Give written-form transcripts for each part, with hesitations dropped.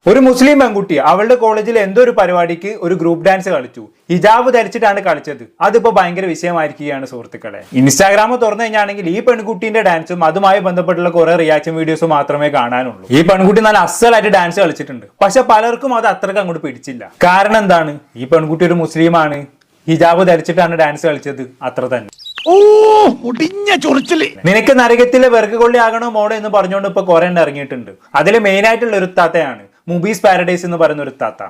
ഒരു മുസ്ലിം പെൺകുട്ടി അവളുടെ കോളേജിൽ എന്തോ ഒരു പരിപാടിക്ക് ഒരു ഗ്രൂപ്പ് ഡാൻസ് കളിച്ചു. ഹിജാബ് ധരിച്ചിട്ടാണ് കളിച്ചത്. അതിപ്പോ ഭയങ്കര വിഷയമായിരിക്കുകയാണ് സുഹൃത്തുക്കളെ. ഇൻസ്റ്റാഗ്രാം തുറന്നു കഴിഞ്ഞാണെങ്കിൽ ഈ പെൺകുട്ടിന്റെ ഡാൻസും അതുമായി ബന്ധപ്പെട്ടുള്ള കുറെ റിയാക്ഷൻ വീഡിയോസ് മാത്രമേ കാണാനുള്ളൂ. ഈ പെൺകുട്ടി നല്ല അസലായിട്ട് ഡാൻസ് കളിച്ചിട്ടുണ്ട്. പക്ഷെ പലർക്കും അത് അത്രക്ക് അങ്ങോട്ട് പിടിച്ചില്ല. കാരണം എന്താണ്? ഈ പെൺകുട്ടി ഒരു മുസ്ലിമാണ്, ഹിജാബ് ധരിച്ചിട്ടാണ് ഡാൻസ് കളിച്ചത്, അത്ര തന്നെ. നിനക്ക് നരകത്തിലെ വെറുക്ക് കൊള്ളിയാകണോ മോഡോ എന്ന് പറഞ്ഞുകൊണ്ട് ഇപ്പൊ കുറെ ഇറങ്ങിയിട്ടുണ്ട്. അതിൽ മെയിൻ ആയിട്ടുള്ള ഒരു താത്തയാണ് മൂബീസ് പാരഡൈസ് എന്ന് പറയുന്ന ഒരു താത്ത.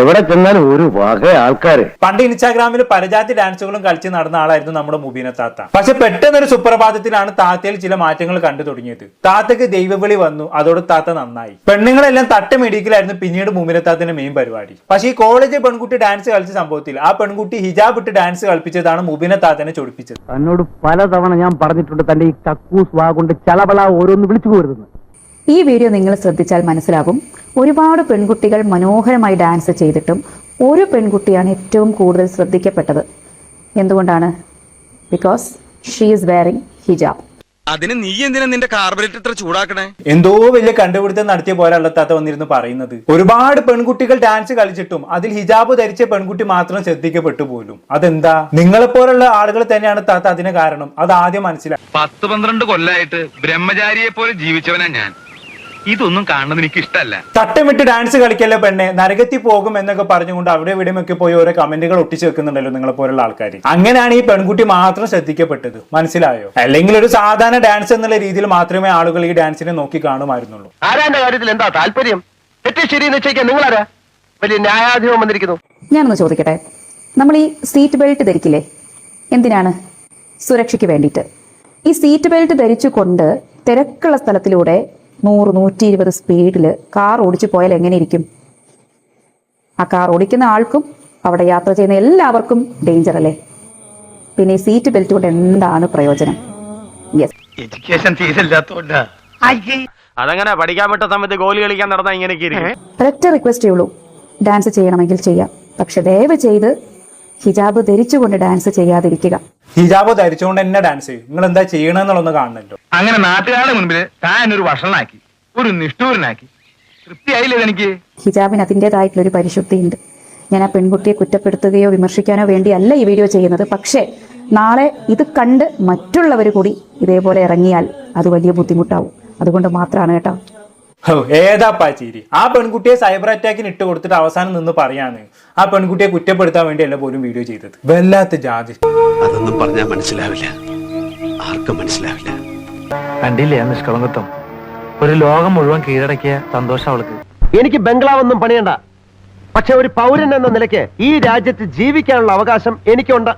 എവിടെ ചെന്നാലും ഒരു വക ആൾക്കാര്. പണ്ട് ഇൻസ്റ്റാഗ്രാമിൽ പലജാതി ഡാൻസുകളും കളിച്ച് നടന്ന ആളായിരുന്നു നമ്മുടെ മുബീന താത്ത. പക്ഷെ പെട്ടെന്നൊരു സുപ്രഭാതത്തിലാണ് താത്തയിൽ ചില മാറ്റങ്ങൾ കണ്ടു തുടങ്ങിയത്. താത്തക്ക് ദൈവവിളി വന്നു. അതോടെ താത്ത നന്നായി. പെണ്ണുങ്ങളെല്ലാം തട്ടമിടിക്കലായിരുന്നു പിന്നീട് മുബീന താത്തിന്റെ മെയിൻ പരിപാടി. പക്ഷെ ഈ കോളേജ് പെൺകുട്ടി ഡാൻസ് കളിച്ച സംഭവത്തിൽ ആ പെൺകുട്ടി ഹിജാബ് ഇട്ട് ഡാൻസ് കളിപ്പിച്ചതാണ് മുബീന താത്തനെ ചൊടിപ്പിച്ചത്. തന്നോട് പലതവണ ഞാൻ പറഞ്ഞിട്ടുണ്ട് തന്റെ ഈ കക്കൂസ് വാ കൊണ്ട് ചളബള ഓരോന്ന് വിളിച്ചു പോരുന്നു. ഈ വീഡിയോ നിങ്ങൾ ശ്രദ്ധിച്ചാൽ മനസ്സിലാകും, ഒരുപാട് പെൺകുട്ടികൾ മനോഹരമായി ഡാൻസ് ചെയ്തിട്ടും ഒരു പെൺകുട്ടിയാണ് ഏറ്റവും കൂടുതൽ ശ്രദ്ധിക്കപ്പെട്ടത്. എന്തുകൊണ്ടാണ്? ബിക്കോസ് ഷീ ഈസ് വെയറിംഗ് ഹിജാബ്. അതിന് നീ എന്തിനാ നിന്റെ കാർബറേറ്റർ ഇത്ര ചൂടാക്കണേ? എന്തോ വലിയ കണ്ടുപിടുത്തം നടത്തിയ പോലെ അള്ളത്താത്ത വന്നിരുന്നു പറയുന്നത്. ഒരുപാട് പെൺകുട്ടികൾ ഡാൻസ് കളിച്ചിട്ടും അതിൽ ഹിജാബ് ധരിച്ച പെൺകുട്ടി മാത്രം ശ്രദ്ധിക്കപ്പെട്ടു പോലും. അതെന്താ? നിങ്ങളെപ്പോലുള്ള ആളുകൾ തന്നെയാണ് താത്ത അതിന് കാരണം. അത് ആദ്യം മനസ്സിലായി. 10-12 കൊല്ലായിട്ട് ബ്രഹ്മചാരിയെ പോലെ ജീവിച്ചവനാ ഞാൻ. ഇതൊന്നും കാണുന്നത് എനിക്ക് ഇഷ്ടമല്ല. തട്ടമിട്ട് ഡാൻസ് കളിക്കല്ലേ പെണ്ണെ, നരകത്തിൽ പോകും എന്നൊക്കെ പറഞ്ഞുകൊണ്ട് അവിടെ ഇവിടെയൊക്കെ പോയി ഓരോ കമന്റുകൾ ഒട്ടിച്ചു വെക്കുന്നുണ്ടല്ലോ നിങ്ങളെ പോലുള്ള ആൾക്കാർ. അങ്ങനെയാണ് ഈ പെൺകുട്ടി മാത്രം ശ്രദ്ധിക്കപ്പെട്ടത്. മനസ്സിലായോ? അല്ലെങ്കിൽ ഒരു സാധാരണ ഡാൻസ് എന്നുള്ള രീതിയിൽ മാത്രമേ ആളുകൾ ഈ ഡാൻസിനെ നോക്കി കാണുമായിരുന്നുള്ളൂ. ആരാന്റെ കാര്യത്തിൽ എന്താ താല്പര്യം? ശരി നിശ്ചയിക്കാൻ നിങ്ങളാരാ? വലിയ ന്യായാധിപം വന്നിരിക്കുന്നു. ഞാനൊന്ന് ചോദിക്കട്ടെ, നമ്മൾ ഈ സീറ്റ് ബെൽറ്റ് ധരിക്കില്ലേ? എന്തിനാണ്? സുരക്ഷയ്ക്ക് വേണ്ടിയിട്ട്. ഈ സീറ്റ് ബെൽറ്റ് ധരിച്ചുകൊണ്ട് തിരക്കുള്ള സ്ഥലത്തിലൂടെ 100-120 സ്പീഡിൽ കാർ ഓടിച്ചു പോയാൽ എങ്ങനെ ഇരിക്കും? ആ കാർ ഓടിക്കുന്ന ആൾക്കും അവിടെ യാത്ര ചെയ്യുന്ന എല്ലാവർക്കും ഡേഞ്ചർ അല്ലേ? പിന്നെ ഈ സീറ്റ് ബെൽറ്റ് കൊണ്ട് എന്താണ് പ്രയോജനം? എഡ്യൂക്കേഷൻ തീരില്ലാത്തോണ്ടാ. അതങ്ങനെ പഠിക്കാൻ പറ്റ സമയത്ത് ഗോലി കളിക്കാൻ നടന്നാ ഇങ്ങനെയൊക്കെ. ഒരൊറ്റ റിക്വസ്റ്റേ ഉള്ളൂ, ഡാൻസ് ചെയ്യണമെങ്കിൽ ചെയ്യാം. പക്ഷെ ദയവ് ചെയ്ത് ഹിജാബ് ധരിച്ചുകൊണ്ട് ഡാൻസ് ചെയ്യാതിരിക്കുക. ഹിജാബ് ധരിച്ചുകൊണ്ട് തന്നെ ഡാൻസ് ചെയ്യും. നിങ്ങൾ എന്താ ചെയ്യണമെന്നുള്ളൊന്ന് കാണണല്ലോ. അങ്ങനെ നാട്ടുകാരുടെ മുൻപിൽ താൻ ഒരു വഷളനാക്കി, ഒരു നിഷ്ഠൂരനാക്കി. തൃപ്തിയായില്ലേ എനിക്ക്? ഹിജാബിന് അതിൻ്റെതായിട്ടുള്ള ഒരു പരിശുദ്ധിയുണ്ട്. ഞാൻ ആ പെൺകുട്ടിയെ കുറ്റപ്പെടുത്തുകയോ വിമർശിക്കാനോ വേണ്ടിയല്ല ഈ വീഡിയോ ചെയ്യുന്നത്. പക്ഷേ നാളെ ഇത് കണ്ട് മറ്റുള്ളവർ കൂടി ഇതേപോലെ ഇറങ്ങിയാൽ അത് വലിയ ബുദ്ധിമുട്ടാവും. അതുകൊണ്ട് മാത്രമാണ് കേട്ടോ. ഏതാപ്പാ ചിരി? ആ പെൺകുട്ടിയെ സൈബർ അറ്റാക്കിന് ഇട്ട് കൊടുത്തിട്ട് അവസാനം നിന്ന് പറയാന്ന് ആ പെൺകുട്ടിയെ കുറ്റപ്പെടുത്താൻ വേണ്ടിയല്ല പോലും വീഡിയോ ചെയ്തത്. വല്ലാത്ത ജാതി. അതൊന്നും പറഞ്ഞാൽ മനസ്സിലാവില്ല, ആർക്കും മനസ്സിലാവില്ല. കണ്ടില്ലേ നിഷ്കളങ്കത്വം? ഒരു ലോകം മുഴുവൻ കീഴടക്കിയ സന്തോഷം അവൾക്ക്. എനിക്ക് ബംഗ്ലാവൊന്നും പണിയണ്ട, പക്ഷെ ഒരു പൗരൻ എന്ന നിലയ്ക്ക് ഈ രാജ്യത്ത് ജീവിക്കാനുള്ള അവകാശം എനിക്കുണ്ട്.